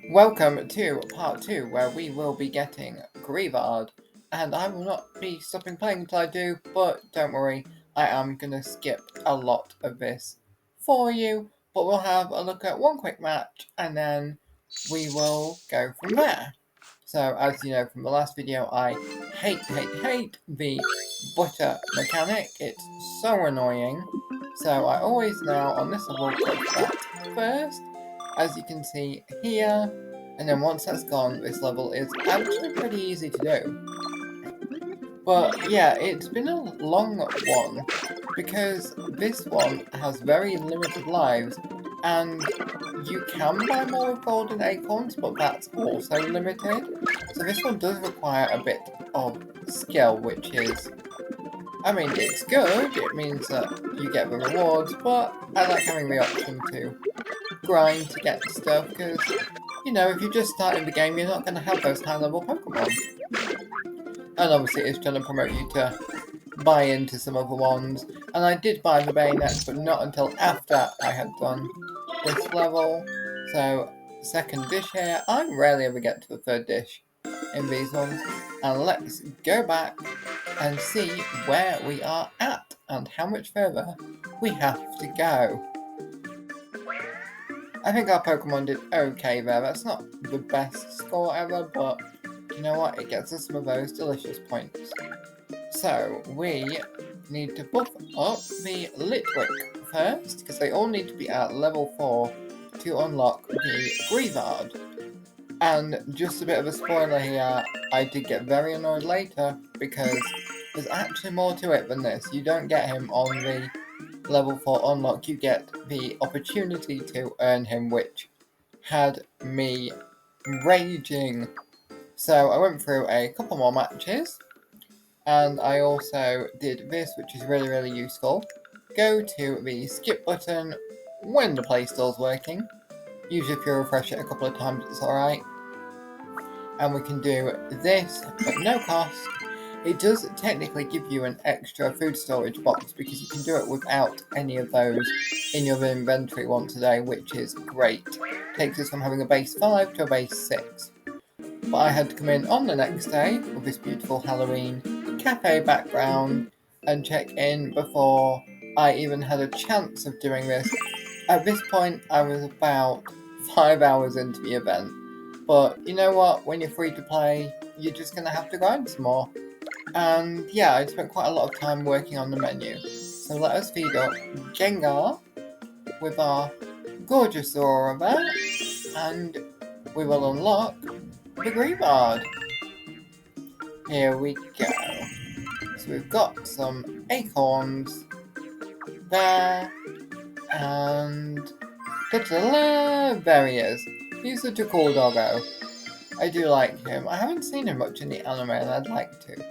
Welcome to part 2, where we will be getting Greavard, and I will not be stopping playing until I do, but don't worry, I am going to skip a lot of this for you, but we'll have a look at one quick match, and then we will go from there. So, as you know from the last video, I hate the butter mechanic. It's so annoying. So I always now, on this level, go for that first, as you can see here. And then once that's gone, this level is actually pretty easy to do. But yeah, it's been a long one, because this one has very limited lives, and you can buy more with golden acorns, but that's also limited. So this one does require a bit of skill, which is, I mean, it's good, it means that you get the rewards, but I like having the option to grind to get stuff, because, you know, if you're just starting the game, you're not going to have those high-level Pokemon. And obviously it's trying to promote you to buy into some other ones, and I did buy the bayonet, but not until after I had done this level. So, second dish here. I rarely ever get to the third dish in these ones, and let's go back and see where we are at and how much further we have to go. I think our Pokemon did okay there. That's not the best score ever, but you know what? It gets us some of those delicious points. So, we need to buff up the Litwick first, because they all need to be at level 4 to unlock the Greavard. And just a bit of a spoiler here, I did get very annoyed later, because there's actually more to it than this. You don't get him on the level 4 unlock, you get the opportunity to earn him, which had me raging. So I went through a couple more matches, and I also did this, which is really useful. Go to the skip button when the play store's working. Usually if you refresh it a couple of times it's alright. And we can do this at no cost. It does technically give you an extra food storage box, because you can do it without any of those in your inventory once a day, which is great. Takes us from having a base 5 to a base 6. But I had to come in on the next day with this beautiful Halloween Café background and check in before I even had a chance of doing this. At this point, I was about 5 hours into the event. But you know what? When you're free to play, you're just going to have to grind some more. And yeah, I spent quite a lot of time working on the menu. So let us feed up Gengar with our gorgeous Aurora there, and we will unlock the Greavard. Here we go. So we've got some acorns there, and there he is. He's such a cool doggo. I do like him. I haven't seen him much in the anime, and I'd like to.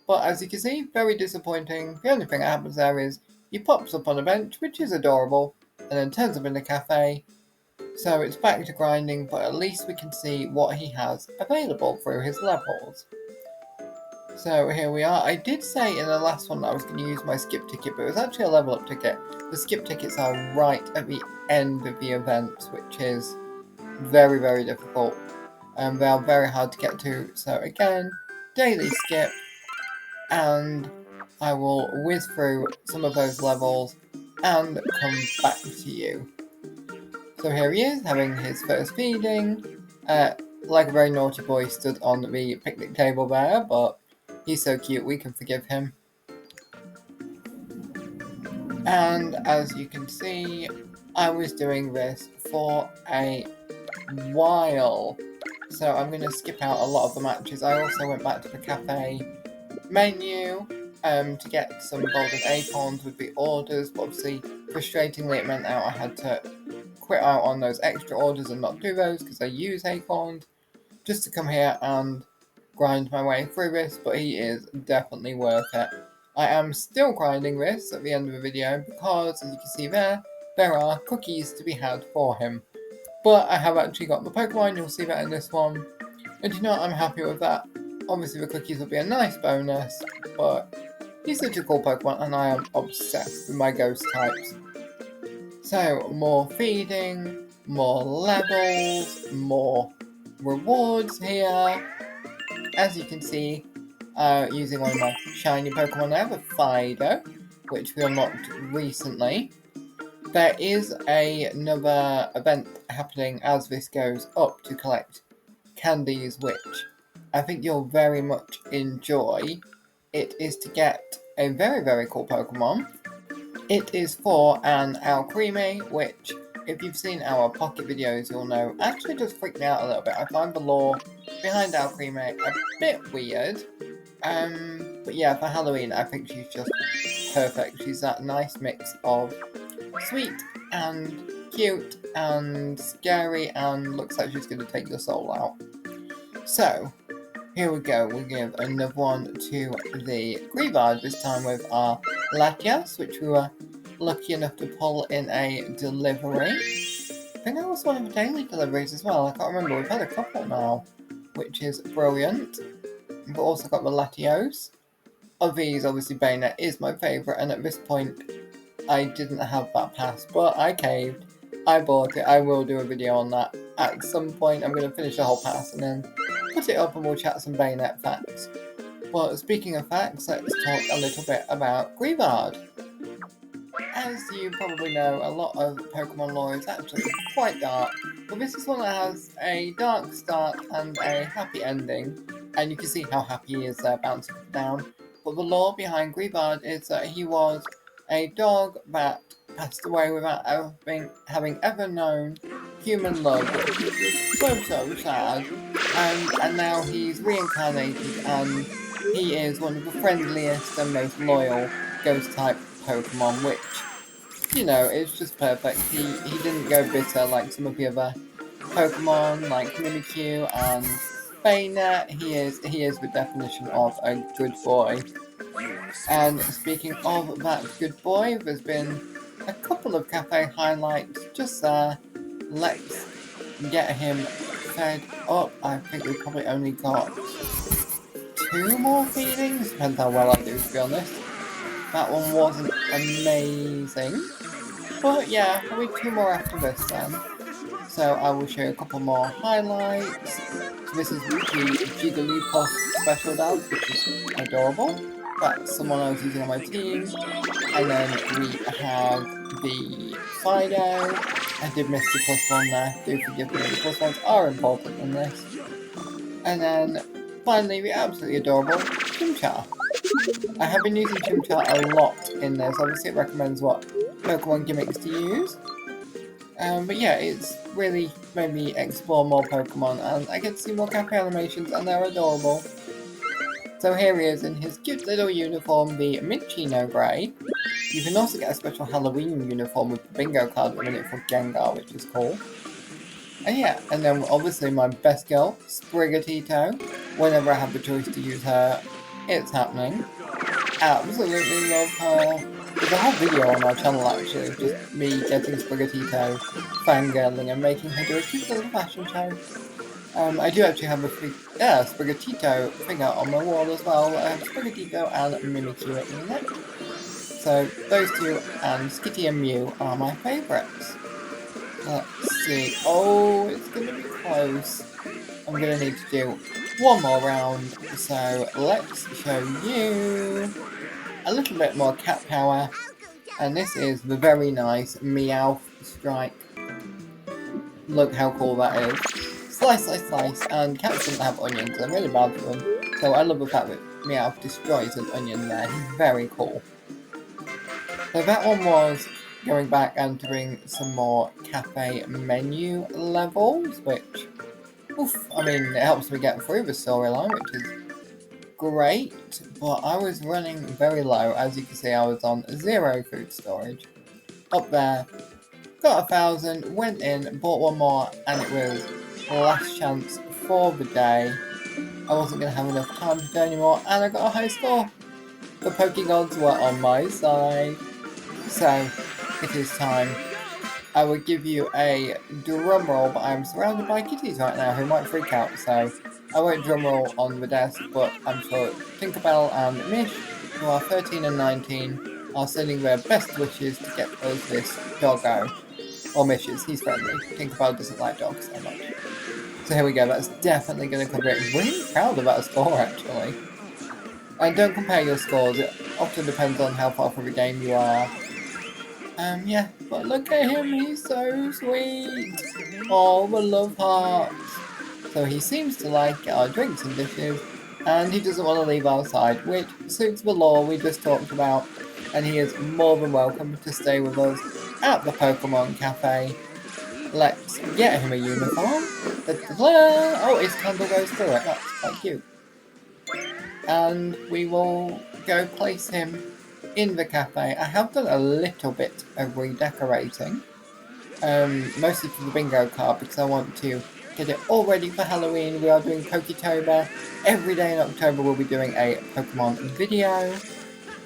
But as you can see, very disappointing. The only thing that happens there is he pops up on a bench, which is adorable, and then turns up in the cafe. So it's back to grinding, but at least we can see what he has available through his levels. So here we are. I did say in the last one that I was going to use my skip ticket, but it was actually a level up ticket. The skip tickets are right at the end of the event, which is very difficult. They are very hard to get to. So again, daily skip, and I will whiz through some of those levels and come back to you. So here he is, having his first feeding. Like a very naughty boy, stood on the picnic table there, but he's so cute, we can forgive him. And as you can see, I was doing this for a while. So I'm going to skip out a lot of the matches. I also went back to the cafe menu to get some golden acorns with the orders, but obviously frustratingly it meant out I had to quit out on those extra orders and not do those because I use acorns, just to come here and grind my way through this. But he is definitely worth it. I am still grinding this at the end of the video because, as you can see there are cookies to be had for him. But I have actually got the Pokemon, you'll see that in this one. And you know what, I'm happy with that. Obviously the cookies will be a nice bonus, but he's such a cool Pokemon and I am obsessed with my ghost types. So, more feeding, more levels, more rewards here. As you can see, using one of my shiny Pokemon there, the Fido, which we unlocked recently. There is another event happening as this goes up to collect candies, which I think you'll very much enjoy. It is to get a very, very cool Pokemon. It is for an Alcremie, which, if you've seen our pocket videos, you'll know actually does freak me out a little bit. I find the lore behind Alcremie a bit weird. But yeah, for Halloween, I think she's just perfect. She's that nice mix of sweet and cute and scary and looks like she's going to take your soul out. So, here we go. We'll give another one to the Greavard, this time with our Latias, which we were lucky enough to pull in a delivery. I think that was one of the daily deliveries as well. I can't remember. We've had a couple now, which is brilliant. We've also got the Latios. Of these, obviously, Bayonet is my favourite, and at this point, I didn't have that pass, but I caved. I bought it. I will do a video on that at some point. I'm going to finish the whole pass and then put it up and we'll chat some Bayonet facts. Well, speaking of facts, let's talk a little bit about Greavard. As you probably know, a lot of Pokemon lore is actually quite dark, but this is one that has a dark start and a happy ending, and you can see how happy he is there bouncing down. But the lore behind Greavard is that he was a dog that passed away without having ever known human love, which is so sad. And now he's reincarnated, and he is one of the friendliest and most loyal ghost-type Pokemon, which, you know, is just perfect. He didn't go bitter like some of the other Pokemon, like Mimikyu and Bayonet. He is the definition of a good boy. And speaking of that good boy, there's been a couple of Café highlights just there. Let's get him fed up. I think we probably only got 2 more feedings. Depends how well I do, to be honest. That one wasn't amazing. But yeah, there'll be 2 more after this then. So I will show you a couple more highlights. So this is the Jigglypuff special dance, which is adorable. That's someone I was using on my team. And then we have the Fido. I did miss the +1 there. Do forgive me, the +1s are important in this. And then finally the absolutely adorable Chimchar. I have been using Chimchar a lot in this. Obviously it recommends what Pokemon gimmicks to use. But yeah, it's really made me explore more Pokemon, and I get to see more Café animations, and they're adorable. So here he is in his cute little uniform, the Minccino Grey. You can also get a special Halloween uniform with the bingo card in it for Gengar, which is cool. And yeah, and then obviously my best girl, Sprigatito. Whenever I have the choice to use her, it's happening. Absolutely love her. There's a whole video on our channel actually of just me getting Sprigatito, fangirling and making her do a cute little fashion show. I do actually have a Sprigatito figure on my wall as well. I have Sprigatito and Mimikyu in it. So those two and Skitty and Mew are my favourites. Let's see. Oh, it's going to be close. I'm going to need to do one more round. So let's show you a little bit more cat power. And this is the very nice Meowth Strike. Look how cool that is. Slice, slice, slice. And cats don't have onions. They're really bad for them. So I love the fact that Meowth destroys an onion there. He's very cool. So that one was going back and doing some more Café menu levels, which, I mean, it helps me get through the storyline, which is great, but I was running very low. As you can see, I was on 0 food storage. Up there, got 1,000, went in, bought one more, and it was last chance for the day. I wasn't going to have enough time to do anymore, and I got a high score. The Pokegods were on my side. So, it is time. I would give you a drum roll, but I'm surrounded by kitties right now who might freak out, so I won't drum roll on the desk, but I'm sure Tinkerbell and Mish, who are 13 and 19, are sending their best wishes to get us this doggo. Or Mishes, he's friendly. Tinkerbell doesn't like dogs so much. So here we go, that's definitely going to cover it. Really proud of that score, actually. And don't compare your scores, it often depends on how far through the game you are. Yeah, but look at him, he's so sweet! All the love hearts! So he seems to like our drinks and dishes, and he doesn't want to leave our side, which suits the law we just talked about, and he is more than welcome to stay with us at the Pokémon Cafe. Let's get him a uniform. Da-da-da! Oh, his candle goes through it, that's quite cute. And we will go place him in the cafe. I have done a little bit of redecorating, mostly for the bingo card because I want to get it all ready for Halloween. We are doing Poketober. Every day in October we'll be doing a Pokemon video.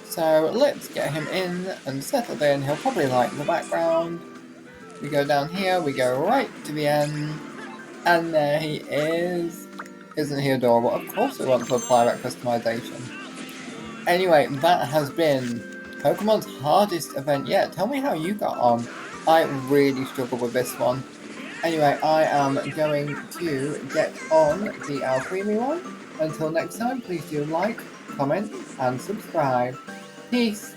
So let's get him in and settled in. He'll probably like the background. We go down here, we go right to the end, and there he is. Isn't he adorable? Of course we want to apply that customization. Anyway, that has been Pokemon's hardest event yet. Tell me how you got on. I really struggled with this one. Anyway, I am going to get on the Alcremie one. Until next time, please do like, comment, and subscribe. Peace!